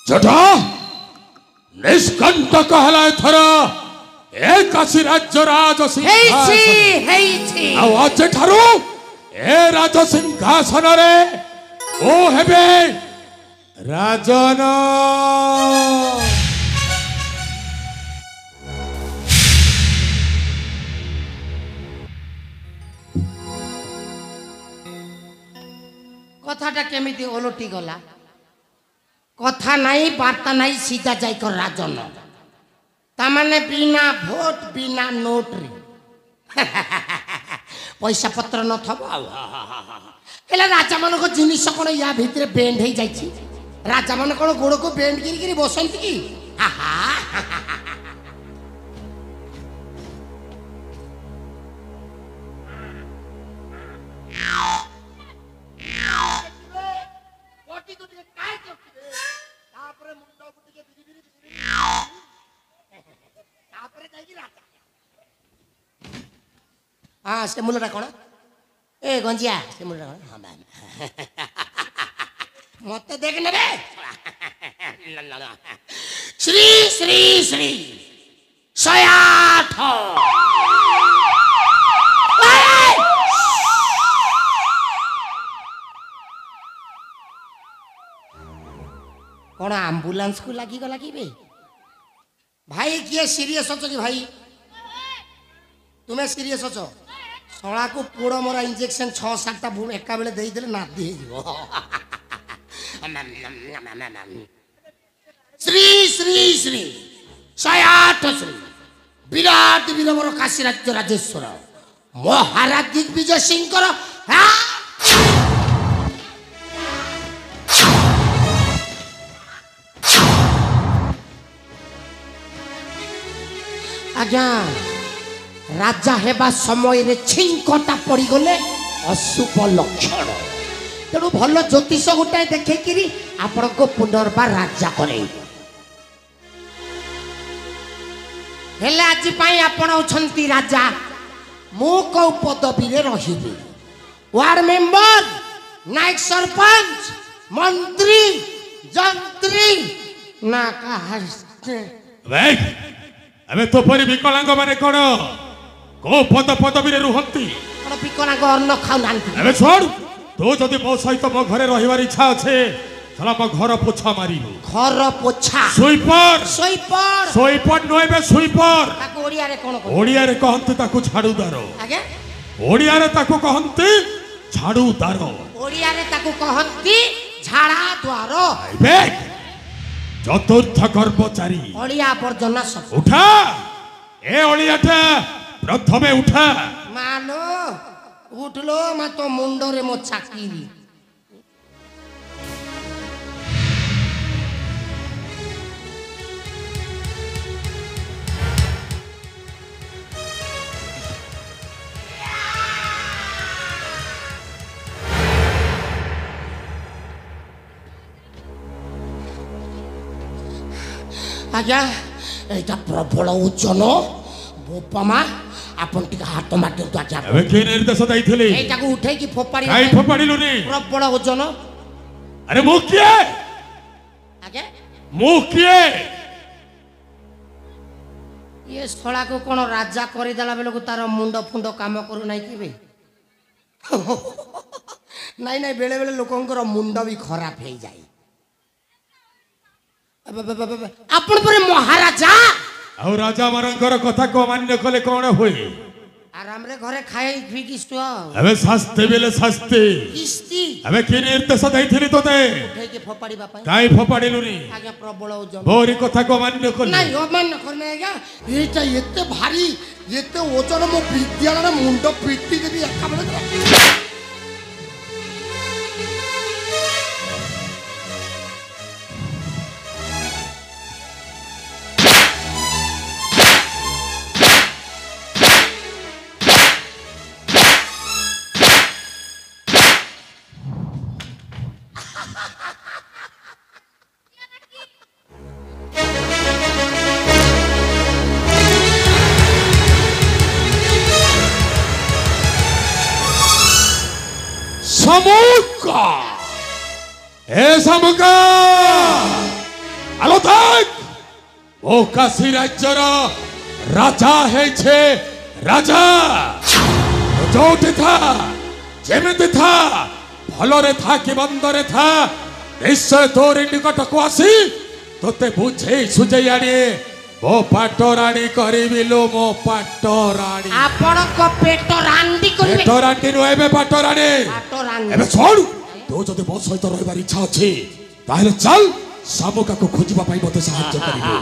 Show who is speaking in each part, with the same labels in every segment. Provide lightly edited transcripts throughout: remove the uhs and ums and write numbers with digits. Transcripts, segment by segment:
Speaker 1: जटा निष्कंठ कहला थर एक आसी राज्य राज सिंहासन आज ठारू ए राज सिंहासन रे ओ हेबे राजन
Speaker 2: कथाटा केमिति ओलटी गला कथा नहीं वार्ता नहीं सीधा जाकर राजन तामाने बिना भोट बिना नोट रे पैसा पत्र न थब हेला राजा मान को जिनिस कोन या भितरे बेंड हे जाई राजा मान कोन गोड़ को बेंड गिरी बसंती की हाँ से मूलटा कौन ए गंजिया से मूलटा कौन हाँ मैम मत देखने रे श्री श्री श्री 108 कौन एम्बुलेंस को लगी गला कि भाई किए सीरियस अच कि भाई तुम्हें सीरियस अच शला को पोड़ मरा इंजेक्शन 6-7टा एका बेले देदेले नादी श्री श्री श्री 108 श्री विराट वीरवर काशी राज्य राजेश्वर महाराज दिग्विजय सिंह आज्ञा राजा हेबा समय रे छिंकटा पड़ी गले अशुभ लक्षण तेणु भल ज्योतिष गोटाए देखिकी आपण को पुनर्बार राजा करे हेले आज पाई आपण होछंती राजा मु को पदवी रे रहिबे वार्ड मेंबर नायक सरपंच मंत्री जंत्री ना का
Speaker 1: अबे तो परी विकलांग माने कोन को पदवी रे रुहंती
Speaker 2: कोन विकलांग अन्न खाउ नांती
Speaker 1: अबे छोड़ तो जदी मो सहित मो घरे रहिवार इच्छा छे चला मो घर पोछा मारिबो
Speaker 2: घर पोछा
Speaker 1: सुइपर
Speaker 2: सुइपर
Speaker 1: सुइपर नोबे सुइपर
Speaker 2: ताको ओडिया रे कोन
Speaker 1: ओडिया रे कहंती ताको झाड़ूदार
Speaker 2: आगे
Speaker 1: ओडिया रे ताको कहंती झाड़ूदार
Speaker 2: ओडिया रे ताको कहंती झाड़ा द्वार
Speaker 1: बे चतुर्थ कर्मचारी
Speaker 2: ओडिया आवर्जना सब
Speaker 1: उठा ए ओडियाटा प्रथमे उठा
Speaker 2: मानो उठलो मा तो मुंडो रे मो चाकीरी आज्ञा एटा प्रबल ओजन बोपमा आपन टिका हाथ माटे तो आज्ञा
Speaker 1: अबे के निर्देश दैथिली
Speaker 2: एटा को उठे की फोपाड़ी
Speaker 1: काई फोपाड़ीलु नी
Speaker 2: प्रबल ओजन
Speaker 1: अरे मु किए
Speaker 2: आगे
Speaker 1: मु किए
Speaker 2: ये स्थला को कोन राजा करि देला बेले को तार मुंड फुंड काम करू नाही कि बे नाही नाही बेले बेले लोकंकर मुंड भी खराब हे जाई आपण पर महाराजा
Speaker 1: आ राजा मानकर कथा को मान्य कले कोन होई
Speaker 2: आराम रे घरे खाए पी किस्तो
Speaker 1: अबे शास्ते बेले शास्ते
Speaker 2: किस्ती
Speaker 1: अबे के निर्देश दैथिली तोते
Speaker 2: उठे के फोपाड़ी बापा
Speaker 1: काई फोपाड़ीलु नी
Speaker 2: आगे प्रबल ओजन
Speaker 1: बोरी कथा को मान्य कले
Speaker 2: नाही अमान्य करने आज्ञा एटा एते भारी एते ओजन मो विद्यालय मुंड पिट्टी देबी एका बेले
Speaker 1: समुका ए समुका ओ काशी राज्यर राजा है राजा जो था जेमिति था भलरे था कि मंदरे था निश्चय तोर निकट को आसी तोते बुझे सुझे आनी मो पाटराणी करिबिलो मो पाटराणी
Speaker 2: आपण को पेट रांडी करिवे
Speaker 1: पेटराणी नो एबे पाटराणी
Speaker 2: पाटराणी
Speaker 1: एबे छोड़ तो जदि मो सहित रहबार इच्छा अछि ताहले चल शामुका को खोजिबा पाई मते सहाय्य करिबो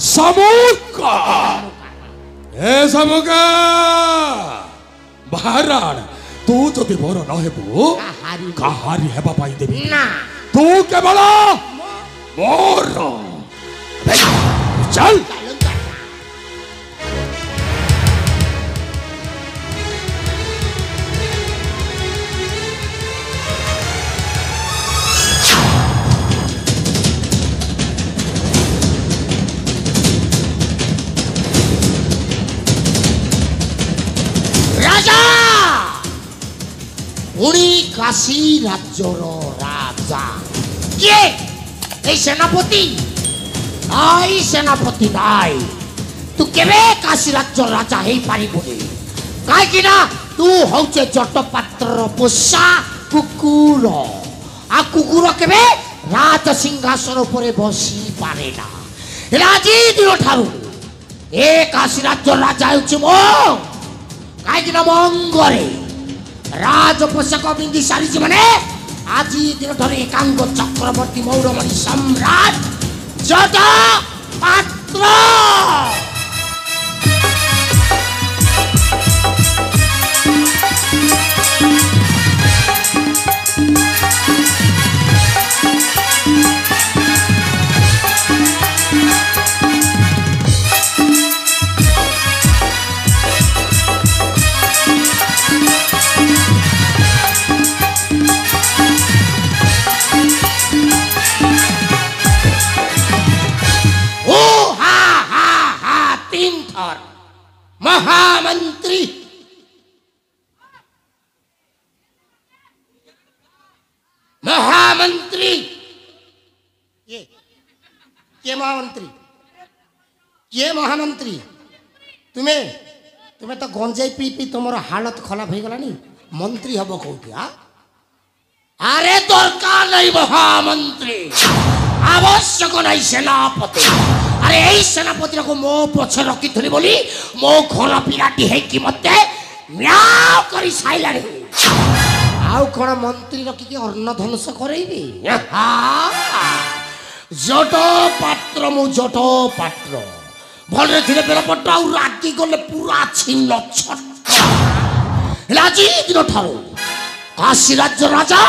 Speaker 1: शामुका ए शामुका महाराण तू जदि मोर न हेबो काहारी हेबा पाई देबी
Speaker 2: ना
Speaker 1: तू केवल मोर चल
Speaker 2: राजा उड़ी काशी राज्यर राजा ये এই সেনাপতি নাই সেনাপতি নাই তু কেবে কাশী রাজ্যর রাজা হেই পারিবনি কাইকি না তু হউছে জটপাত্রর পোষা কুকুর আ কুকুর কেবে রাজ সিংহাসন উপরে বসি পারে না রাজি দিন ঠারু এ কাশী রাজ্যর রাজা হচ্ছে মো কাইকি না মঙ্গরে রাজ পোষাক বিন্ধি সারিছি মানে আজি দিন ধরে একাঙ্গ চক্রবর্তী মৌরমণি সম্রাট জটপাত্র महामंत्री महामंत्री ये महामंत्री ये महामंत्री तुम्हें तुम्हें तो गंजाई पी पी तुम हालत खराब हो गलानी मंत्री हम कौटी अरे दरकार नहीं महामंत्री आवश्यक नहीं सेनापति अरे यही सेनापति को मो पछे रखी थी बोली मो घर पिलाटी है कि मते म्याऊ करी साइला रे आउ कोन मंत्री रखी के अन्न ध्वंस करैबी जट पात्र मु जट पात्र भले थिले बेला पट्टा और राती गले पूरा छिन्न छट राजी दिन ठारो काशी राज्य राजा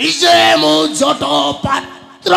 Speaker 2: निजे मु जट पात्र